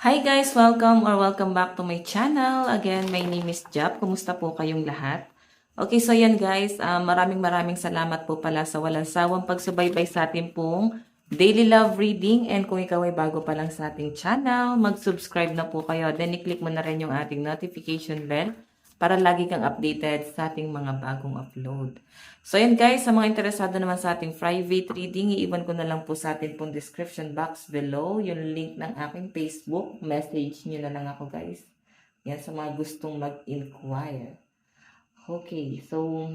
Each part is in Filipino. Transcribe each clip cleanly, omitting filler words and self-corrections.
Hi guys! Welcome back to my channel. Again, my name is Jap. Kumusta po kayong lahat? Okay, so yan guys, maraming salamat po pala sa walang sawang pagsubaybay sa atin pong daily love reading. And kung ikaw ay bago pa lang sa ating channel, mag-subscribe na po kayo. Then i-click mo na rin yung ating notification bell para lagi kang updated sa ating mga bagong upload. So yan guys, sa mga interesado naman sa ating private reading, iiwan ko na lang po sa atin pong description box below yung link ng aking Facebook. Message nyo na lang ako guys. Yan sa mga gustong mag-inquire. Okay, so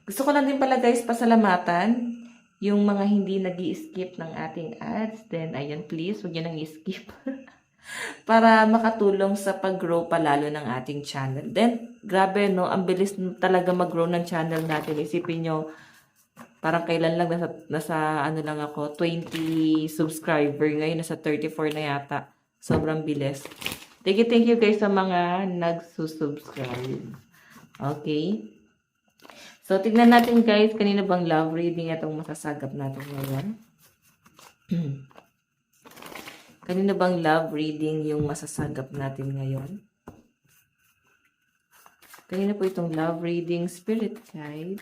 gusto ko lang din pala guys pasalamatan yung mga hindi nag-i-skip ng ating ads. Then ayan please, huwag nyo nang i-skip. Para makatulong sa pag-grow palalo ng ating channel. Then, grabe no, ang bilis talaga mag-grow ng channel natin. Isipin nyo, parang kailan lang, nasa ano lang ako, 20 subscriber. Ngayon, nasa 34 na yata. Sobrang bilis. Thank you guys sa mga nagsusubscribe. Okay? So, tignan natin guys, kanina bang love reading itong masasagap natin ngayon? Kanina bang love reading yung masasagap natin ngayon? Kanina po itong love reading spirit guide.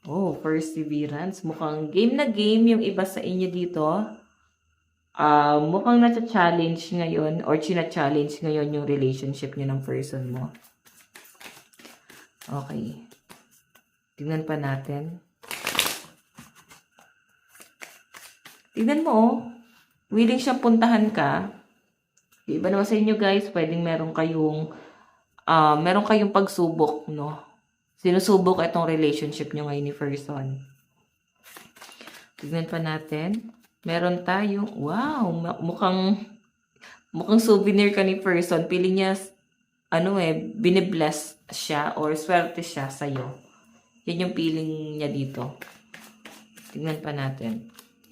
Oh, perseverance. Mukhang game na game yung iba sa inyo dito. Mukhang nasa-challenge ngayon or china-challenge ngayon yung relationship nyo ng person mo. Okay. Tingnan pa natin. Tignan mo, oh. Willing siyang puntahan ka. Iba naman sa inyo, guys. Pwedeng meron kayong pagsubok, no? Sinusubok itong relationship nyo ngayon ni person. Tignan pa natin. Meron tayong, wow, mukhang souvenir ka ni person. Pili niya, binibless siya or swerte siya sa'yo. Yan yung feeling niya dito. Tignan pa natin.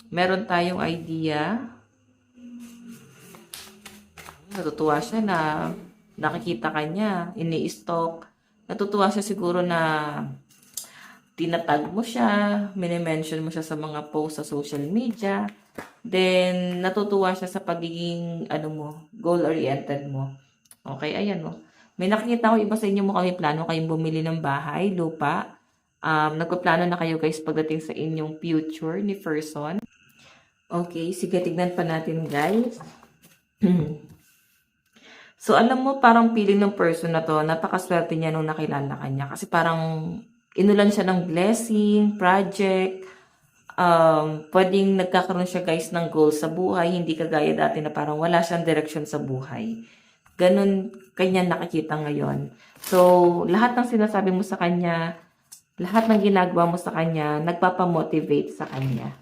Meron tayong idea. Natutuwa siya na nakikita ka niya, ini-stalk. Natutuwa siya siguro na tinatag mo siya, minimension mo siya sa mga post sa social media. Then, natutuwa siya sa pagiging, goal-oriented mo. Okay, ayan mo. May nakikita ko iba sa inyo mo kami plano kayong bumili ng bahay, lupa. Nagpaplano na kayo guys pagdating sa inyong future ni person. Okay, sige, tignan pa natin, guys. So, alam mo, parang feeling ng person na to, napakaswerte niya nung nakilala ka niya. Kasi parang, inulan siya ng blessing, project, pwedeng nagkakaroon siya, guys, ng goals sa buhay. Hindi kagaya dati na parang wala siyang direction sa buhay. Ganun, kanya nakikita ngayon. So, lahat ng sinasabi mo sa kanya, lahat ng ginagawa mo sa kanya, nagpapamotivate sa kanya.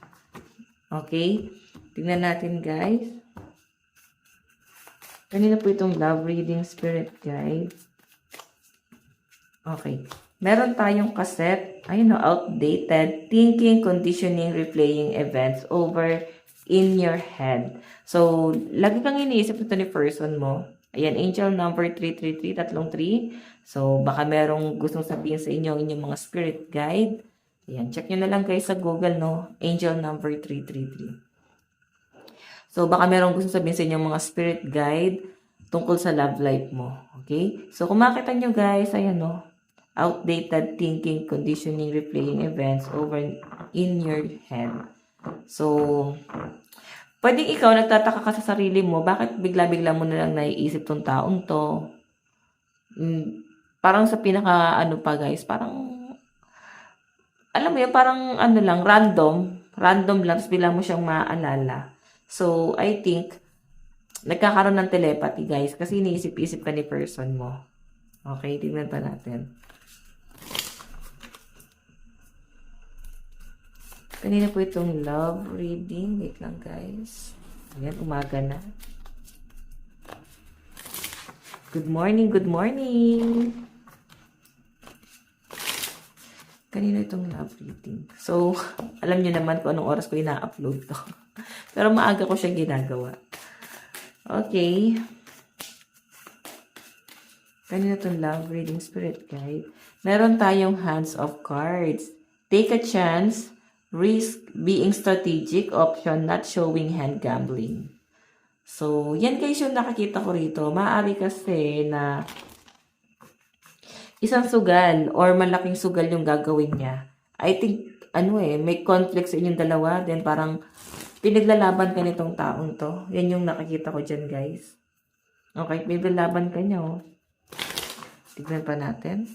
Okay? Tingnan natin, guys. Kanina po itong love reading spirit guide. Okay. Meron tayong cassette. Ayun o, outdated. Thinking, conditioning, replaying events over in your head. So, lagi kang iniisip ito ni person mo. Ayan, angel number 333. So, baka merong gustong sabihin sa inyo inyong mga spirit guide. Ayan, check nyo na lang guys sa Google, no? Angel number 333. So, baka merong gusto sabihin sa inyo mga spirit guide tungkol sa love life mo. Okay? So, kung makita nyo guys, ayan, no? Outdated thinking, conditioning, replaying events over in your head. So, pwedeng ikaw nagtataka ka sa sarili mo, bakit bigla-bigla mo na lang naiisip tong taong to? Parang sa pinaka, guys, parang alam mo yun, parang random lang, tapos bilang mo siyang maaalala. So, I think, nagkakaroon ng telepathy, guys, kasi iniisip-isip ka ni person mo. Okay, tingnan pa natin. Kanina po itong love reading. Wait lang, guys. Ayan, umaga na. Good morning, good morning. Kanina itong love reading. So, alam nyo naman kung anong oras ko ina-upload to. Pero maaga ko siya ginagawa. Okay. Kanina itong love reading spirit guide. Meron tayong hands of cards. Take a chance Risk, being strategic, option, not showing hand gambling. So, yan guys yung nakakita ko rito. Maaari kasi na isang sugal or malaking sugal yung gagawin niya. I think, may conflict sa inyong dalawa. Then parang pinaglalaban ka nitong taong to. Yan yung nakikita ko dyan guys. Okay, pinaglalaban ka niya oh. Tignan pa natin.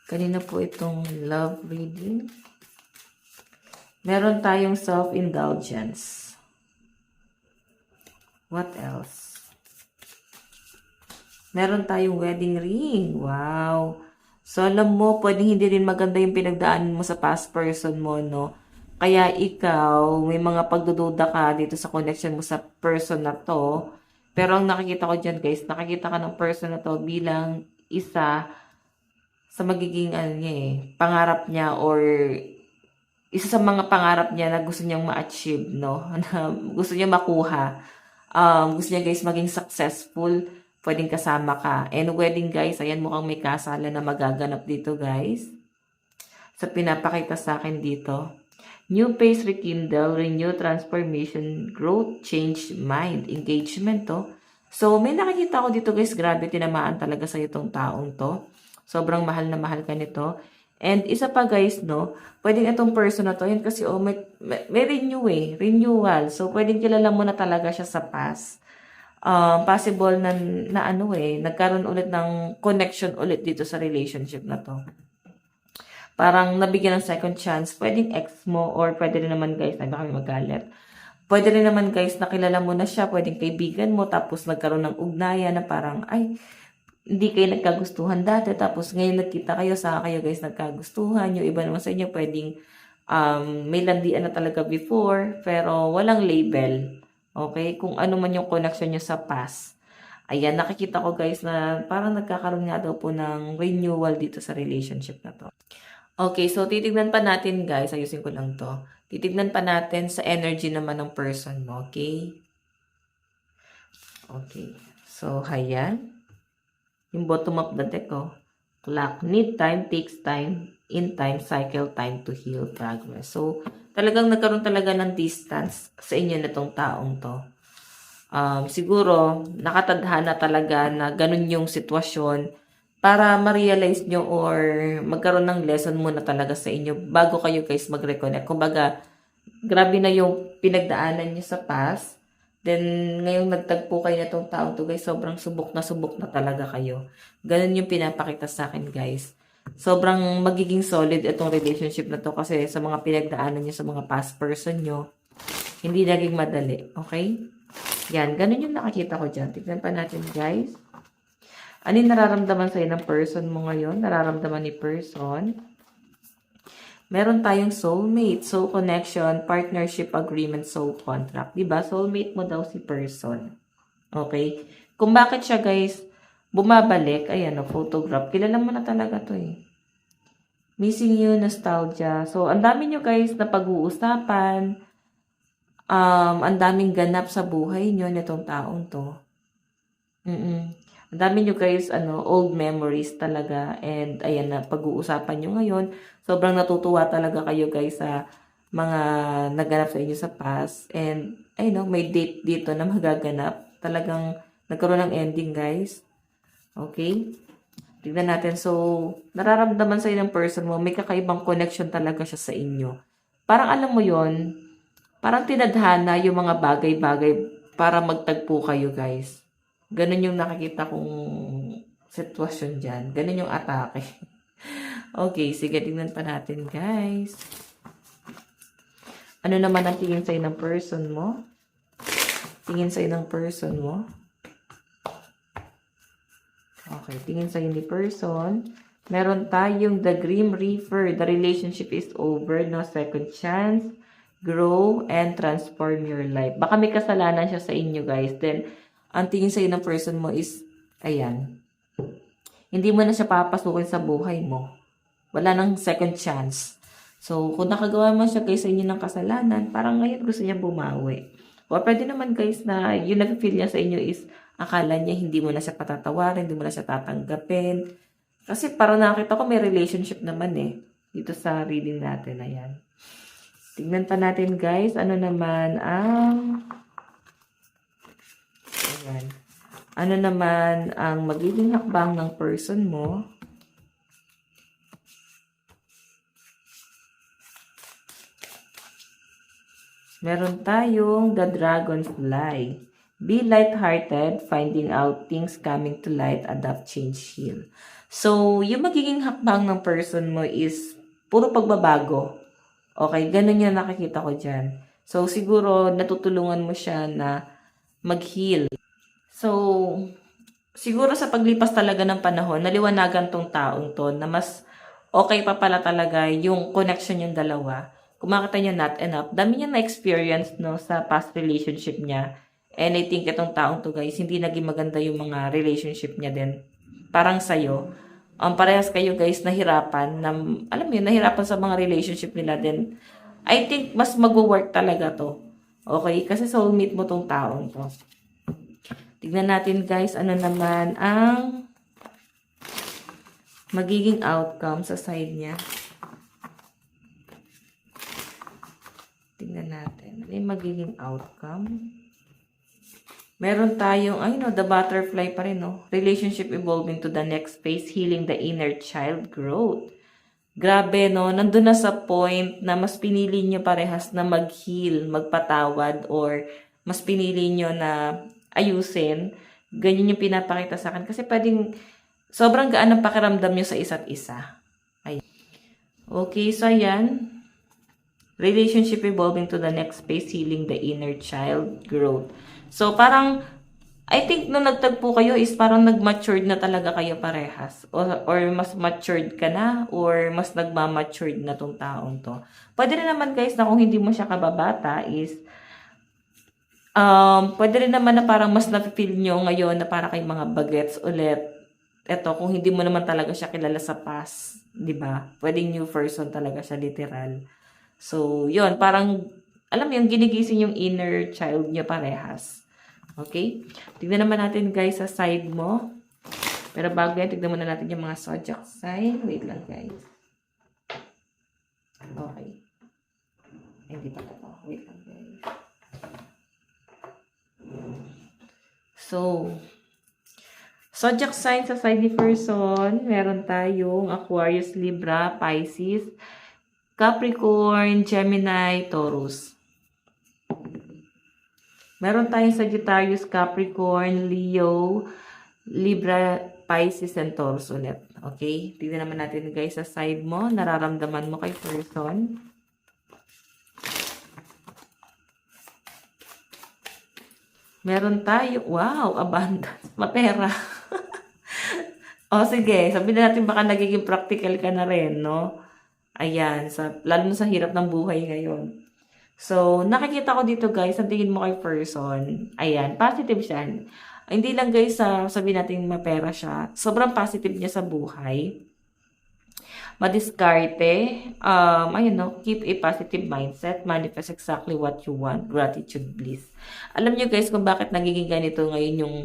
Kanina po itong love reading. Meron tayong self-indulgence. What else? Meron tayong wedding ring. Wow. So, alam mo, pwedeng hindi rin maganda yung pinagdaanan mo sa past person mo, no? Kaya ikaw, may mga pagdududa ka dito sa connection mo sa person na to. Pero ang nakikita ko dyan, guys, nakikita ka ng person na to bilang isa sa magiging pangarap niya or isa sa mga pangarap niya na gusto niyang ma-achieve, no? Na gusto niya makuha. Gusto niya guys maging successful. Pwedeng kasama ka. And wedding guys, ayan mukhang may kasalan na magaganap dito guys. Sa pinapakita sa akin dito. New phase, rekindle, renew, transformation, growth, change, mind, engagement to. So may nakikita ko dito guys, grabe tinamaan talaga sa itong taong to. Sobrang mahal na mahal ka nito. And isa pa guys, no, pwedeng itong person na to, yun kasi may renewal. So pwedeng kilala mo na talaga siya sa past. Possible na nagkaroon ulit ng connection ulit dito sa relationship na to. Parang nabigyan ng second chance. Pwedeng ex mo or pwede rin naman guys, na kami magalit. Pwede rin naman guys, nakilala mo na siya, pwedeng kaibigan mo, tapos nagkaroon ng ugnayan na parang, hindi kayo nagkagustuhan dati, tapos ngayon nagkita kayo, saka kayo guys nagkagustuhan. Yung iba naman sa inyo pwedeng may landian na talaga before, pero walang label. Okay? Kung ano man yung connection nyo sa past. Ayan, nakikita ko guys na parang nagkakaroon nga daw po ng renewal dito sa relationship na to. Okay, so titignan pa natin guys, ayusin ko lang to. Titignan pa natin sa energy naman ng person mo, okay? Okay, so ayan. Yung bottom of the deck, clock, need time, takes time, in time, cycle, time to heal, progress. So, talagang nagkaroon talaga ng distance sa inyo na tong taong to. Siguro, nakatadhana talaga na ganun yung sitwasyon para ma-realize nyo or magkaroon ng lesson muna talaga sa inyo bago kayo guys mag-reconnect. Kumbaga, grabe na yung pinagdaanan nyo sa past. Then, ngayong nagtagpo kayo na itong taong to guys, sobrang subok na talaga kayo. Ganun yung pinapakita sa akin guys. Sobrang magiging solid itong relationship na to kasi sa mga pinagdaanan nyo sa mga past person nyo, hindi naging madali. Okay? Yan, ganun yung nakakita ko dyan. Tignan pa natin guys. Ano yung nararamdaman sa'yo ng person mo ngayon? Nararamdaman ni person? Meron tayong soulmate, soul connection, partnership agreement, soul contract. Diba? Soulmate mo daw si person. Okay? Kung bakit siya guys, bumabalik, ayan photograph. Kilala mo na talaga to eh. Missing you, nostalgia. So, ang dami nyo guys na pag-uusapan. Ang daming ganap sa buhay nyo nitong taong to. Ang dami nyo guys, old memories talaga. And ayan na, pag-uusapan nyo ngayon. Sobrang natutuwa talaga kayo guys sa mga naganap sa inyo sa past. And, may date dito na magaganap. Talagang nagkaroon ng ending guys. Okay? Tignan natin. So, nararamdaman sa ng person mo, may kakaibang connection talaga siya sa inyo. Parang alam mo yon, parang tinadhana yung mga bagay-bagay para magtagpo kayo guys. Ganun yung nakikita kong sitwasyon dyan. Ganun yung atake. Okay, sige, tingnan pa natin, guys. Ano naman ang tingin sa'yo ng person mo? Tingin sa'yo ng person mo? Okay, tingin sa'yo ni person. Meron tayong the Grim Reaper. The relationship is over. No second chance. Grow and transform your life. Baka may kasalanan siya sa inyo, guys. Then, ang tingin sa'yo ng person mo is, ayan. Hindi mo na siya papasukin sa buhay mo. Wala nang second chance. So, kung nakagawa mo siya guys sa inyo ng kasalanan, parang ngayon gusto niya bumawi. O pwede naman guys na yung nag-feel niya sa inyo is, akala niya hindi mo na siya patatawarin, hindi mo na siya tatanggapin. Kasi parang nakita ko may relationship naman eh. dito sa reading natin. Ayan. Tignan pa natin guys, ano naman ang ayan. Ano naman ang magiging hakbang ng person mo? Meron tayong the dragonfly. Be light-hearted, finding out things coming to light, adapt, change, heal. So, yung magiging hakbang ng person mo is puro pagbabago. Okay, ganun yung nakikita ko dyan. So, siguro natutulungan mo siya na mag-heal. So, siguro sa paglipas talaga ng panahon, naliwanagan tong taong to na mas okay pa pala talaga yung connection yung dalawa. Kung makita nyo not enough, dami niya na-experience no, sa past relationship niya. And I think itong taong to guys, hindi naging maganda yung mga relationship niya din. Parang sa'yo. Parehas kayo guys nahirapan, na, alam mo yun, nahirapan sa mga relationship nila din. I think mas mag-work talaga to. Okay? Kasi soulmate mo tong taong to. Tignan natin guys, ano naman ang magiging outcome sa side niya. Tignan natin. Ano yung magiging outcome? Meron tayong, the butterfly pa rin, no? Relationship evolving to the next phase, healing the inner child growth. Grabe, no? Nandun na sa point na mas pinili nyo parehas na mag-heal, magpatawad, or mas pinili nyo na ayusin. Ganyan yung pinapakita sa akin. Kasi pwedeng, sobrang gaan ang pakiramdam nyo sa isa't isa. Ayan. Okay, so ayan. Relationship evolving to the next phase, healing the inner child growth. So, parang, I think nung nagtagpo kayo is parang nag-matured na talaga kayo parehas. Or mas matured ka na, or mas nagmamatured na tong taong to. Pwede rin naman guys na kung hindi mo siya kababata is, pwede rin naman na parang mas na-feel nyo ngayon na parang kayong mga bagets ulit. Eto, kung hindi mo naman talaga siya kilala sa past, di ba? Pwedeng new person talaga siya, literal. So, yun, parang, alam mo yung ginigising yung inner child niya parehas. Okay? Tignan naman natin guys sa side mo. Pero bago yan, tignan muna natin yung mga zodiac sign. Wait lang guys. Okay. Hindi pa ito. Wait lang guys. So, zodiac sign sa side ni person, meron tayong Aquarius, Libra, Pisces, Capricorn, Gemini, Taurus. Meron tayong Sagittarius, Capricorn, Leo, Libra, Pisces, and Taurus ulit. Okay? Tignan naman natin guys sa side mo. Nararamdaman mo kay person. Meron tayo, wow, abundance, mapera. O sige, sabihin natin baka nagiging practical ka na rin, no? Ayan, lalo na sa hirap ng buhay ngayon. So, nakikita ko dito guys, ang tingin mo kay person, ayan, positive siya. Hindi lang guys, sabihin natin mapera siya, sobrang positive niya sa buhay. Madiskarte, ayun no, keep a positive mindset, manifest exactly what you want, gratitude, bliss. Alam nyo guys kung bakit nagiging ganito ngayon yung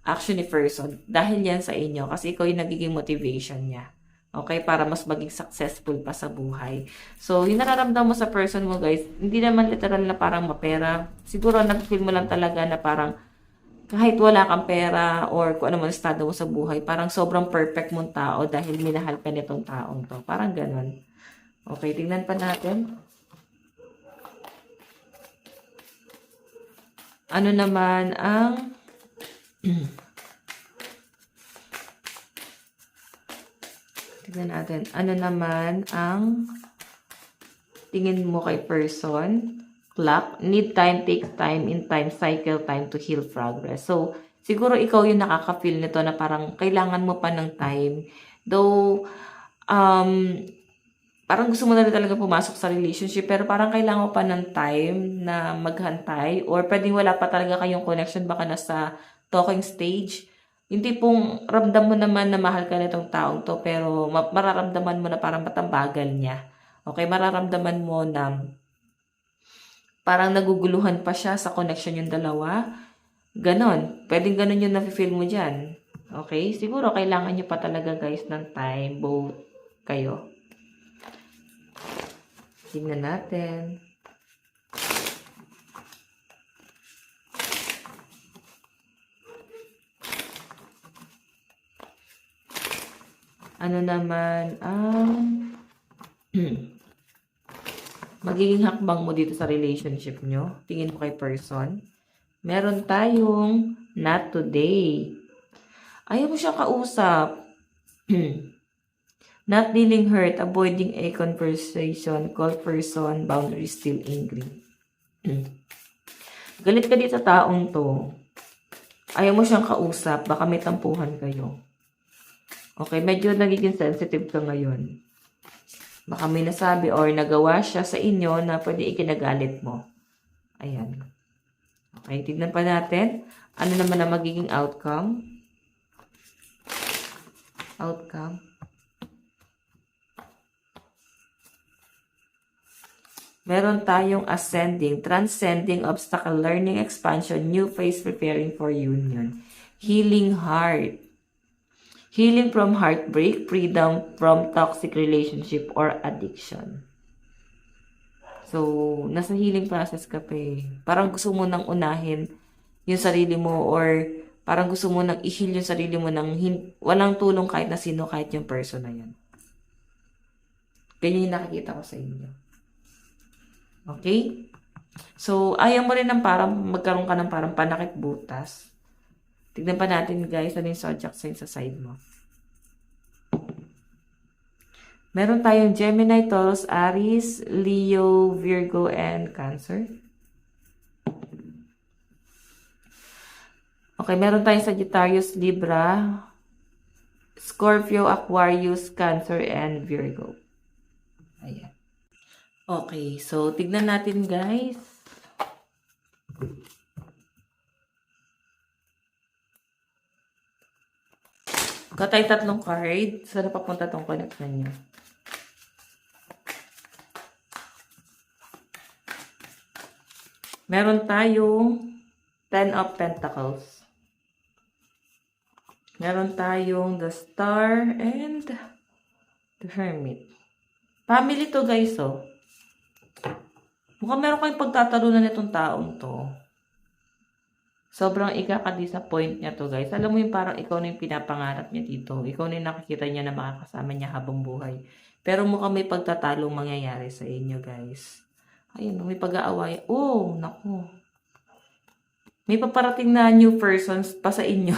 action ni person, dahil yan sa inyo, kasi ikaw yung nagiging motivation niya. Okay, para mas maging successful pa sa buhay. So, yung nararamdaman mo sa person mo guys, hindi naman literal na parang mapera. Siguro nag-feel mo lang talaga na parang kahit wala kang pera or kung ano man estado mo sa buhay, parang sobrang perfect mong tao dahil minahal ka nitong taong to. Parang ganun. Okay, tingnan pa natin. Ano naman ang tingnan natin. Ano naman ang tingin mo kay person? Clock, need time, takes time, in time, cycle time to heal progress. So, siguro ikaw yung nakaka-feel nito na parang kailangan mo pa ng time. Though, parang gusto mo na rin talaga pumasok sa relationship, pero parang kailangan mo pa ng time na maghantay, or pwedeng wala pa talaga kayong connection, baka nasa talking stage. Hindi pong ramdam mo naman na mahal ka nitong taong to, pero mararamdaman mo na parang matambagal niya. Okay, mararamdaman mo na parang naguguluhan pa siya sa connection yung dalawa. Ganon. Pwedeng ganon yung nafe-feel mo dyan. Okay? Siguro kailangan nyo pa talaga guys ng time. Both kayo. Tingnan natin. Ano naman magiging hakbang mo dito sa relationship nyo? Tingin mo kay person. Meron tayong not today. Ayaw mo siyang kausap. Not dealing hurt, avoiding a conversation, call person, boundaries still angry. Galit ka dito sa taong to. Ayaw mo siyang kausap, baka may tampuhan kayo. Okay, medyo nagiging sensitive ka ngayon. Baka may nasabi or nagawa siya sa inyo na pwede ikinagalit mo. Ayan. Okay, tignan pa natin. Ano naman ang magiging outcome? Meron tayong ascending, transcending, obstacle, learning, expansion, new phase, preparing for union. Healing heart. Healing from heartbreak, freedom from toxic relationship or addiction. So, nasa healing process ka pa eh. Parang gusto mo nang unahin yung sarili mo or parang gusto mo nang i-heal yung sarili mo nang walang tulong kahit na sino, kahit yung person na yan. Ganyan yung nakikita ko sa inyo. Okay? So, ayaw mo rin ng parang magkaroon ka ng parang panakit butas. Tignan pa natin guys, ano yung zodiac sign sa side mo. Meron tayong Gemini, Taurus, Aries, Leo, Virgo, and Cancer. Okay, meron tayong Sagittarius, Libra, Scorpio, Aquarius, Cancer, and Virgo. Ayan. Okay, so tignan natin guys. Gatay tatlong card. Saan papunta tong connection niyo? Meron tayong 10 of Pentacles. Meron tayong the Star and the Hermit. Family to guys, oh. Mukhang meron kayong pagtatalunan nitong taong to. Sobrang ikaka-disappoint niya to guys. Alam mo yung parang ikaw na yung pinapangarap niya dito. Ikaw na yung nakikita niya na makakasama niya habang buhay. Pero mukhang may pagtatalong mangyayari sa inyo guys. Ayun, may pag-aaway. Oh, naku. May paparating na new persons pa sa inyo.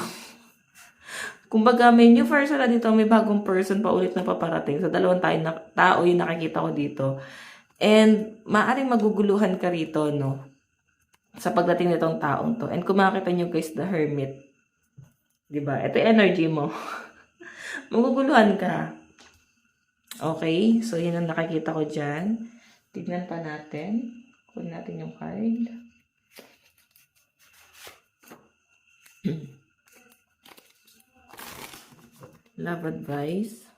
Kumbaga, may new person na dito, may bagong person pa ulit na paparating. So, dalawang tao yung nakikita ko dito. And, maaring maguguluhan ka rito, no? Sa pagdating nitong taong to. And kung makakita nyo guys, the Hermit. Diba? Ito yung energy mo. Maguguluhan ka. Okay? So, yun ang nakikita ko dyan. Tignan pa natin. Kunin natin yung card. Love advice.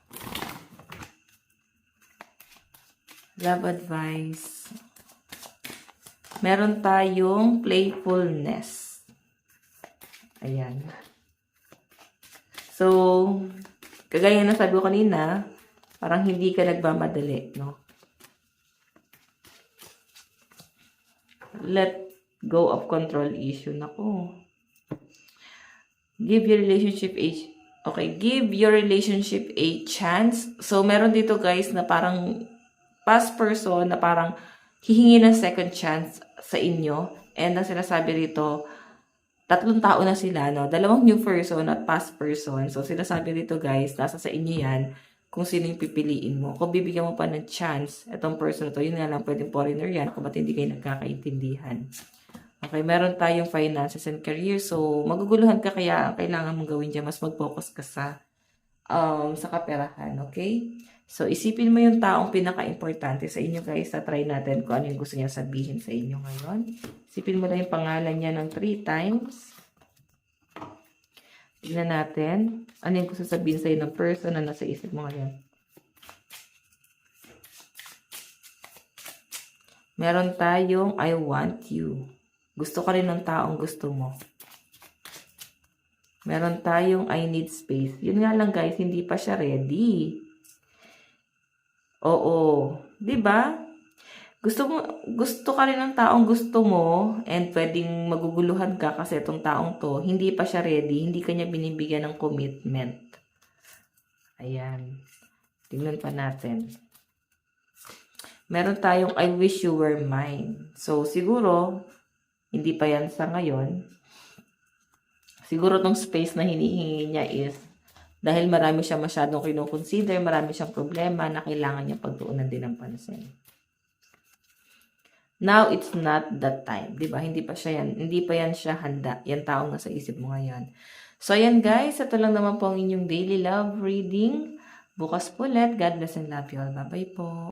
Love advice. Meron tayong playfulness. Ayan. So, kagaya na sabi ko kanina, parang hindi ka nagmamadali, no? Let go of control issue. Naku. Give your relationship give your relationship a chance. So, meron dito guys na parang past person na parang hihingi ng second chance sa inyo. And ang sinasabi rito, 3 tao na sila, no? 2 new person at past person. So, sinasabi rito guys, nasa sa inyo yan kung sino yung pipiliin mo. Kung bibigyan mo pa ng chance, itong person na to, yun nga lang, pwedeng foreigner yan kung ba't hindi kayo nagkakaintindihan. Okay, meron tayong finances and career. So, maguguluhan ka kaya ang kailangan mong gawin dyan, mas mag-focus ka sa kaperahan, okay? So, isipin mo yung taong pinaka-importante sa inyo guys. Try natin kung ano yung gusto niya sabihin sa inyo ngayon. Isipin mo lang yung pangalan niya ng 3 times. Tignan natin. Ano yung gusto sabihin sa'yo ng person na nasa isip mo ngayon. Meron tayong I want you. Gusto ka rin ng taong gusto mo. Meron tayong I need space. Yun nga lang guys, hindi pa siya ready. Oo. 'Di ba? Gusto ka rin ng taong gusto mo and pwedeng maguguluhan ka kasi itong taong to, hindi pa siya ready, hindi kanya binibigyan ng commitment. Ayan. Tingnan pa natin. Meron tayong I wish you were mine. So, siguro, hindi pa yan sa ngayon. Siguro tong space na hinihingi niya is dahil marami siya masyadong kinukonsider, marami siyang problema na kailangan niya pagtuunan din ng pansin. Now, it's not that time. Diba? Hindi pa yan siya handa. Yan taong nasa isip mo ngayon. So, ayan guys. Ito lang naman po ang inyong daily love reading. Bukas po ulit. God bless and love you all. Bye-bye po.